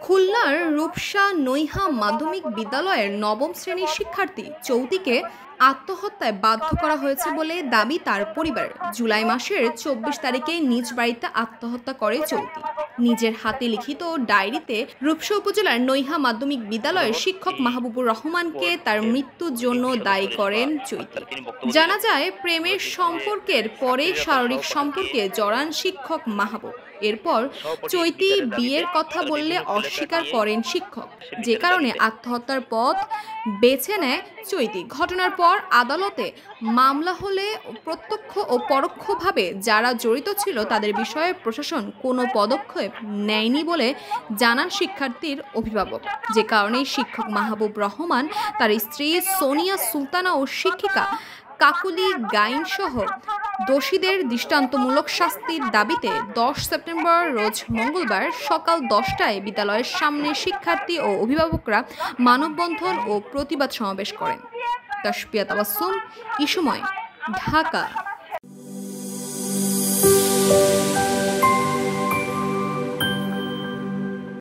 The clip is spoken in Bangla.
খুলনার রূপসা নৈহা মাধ্যমিক বিদ্যালয়ের নবম শ্রেণীর শিক্ষার্থী চৌতিকে আত্মহত্যায় বাধ্য করা হয়েছে বলে দাবি তার পরিবারের। জুলাই মাসের ২৪ তারিখে নিজ বাড়িতে আত্মহত্যা করে চৌতি। নিজের হাতে লিখিত ডায়েরিতে রূপসা উপজেলার নৈহা মাধ্যমিক বিদ্যালয়ের শিক্ষক মাহবুবুর রহমানকে তার মৃত্যুর জন্য দায়ী করেন চৈতি। জানা যায়, প্রেমের সম্পর্কের পরে শারীরিক সম্পর্কে জড়ান শিক্ষক মাহবুব। এরপর চৈতি বিয়ের কথা বললে অস্বীকার করেন শিক্ষক, যে কারণে আত্মহত্যার পথ বেছে নেয় চৈতি। ঘটনার পর আদালতে মামলা হলে প্রত্যক্ষ ও পরোক্ষভাবে যারা জড়িত ছিল তাদের বিষয়ে প্রশাসন কোনো পদক্ষেপ নেয়নি বলে জানান শিক্ষার্থীর অভিভাবক, যে কারণে শিক্ষক মাহবুব রহমান, তার স্ত্রী সোনিয়া সুলতানা ও শিক্ষিকা কাকুলি গাইন সহ দোষীদের দৃষ্টান্তমূলক শাস্তির দাবিতে ১০ সেপ্টেম্বর রোজ মঙ্গলবার সকাল ১০টায় বিদ্যালয়ের সামনে শিক্ষার্থী ও অভিভাবকরা মানববন্ধন ও প্রতিবাদ সমাবেশ করেন। তাসপিয়া তাবাসসুম, ইসময়, ঢাকা।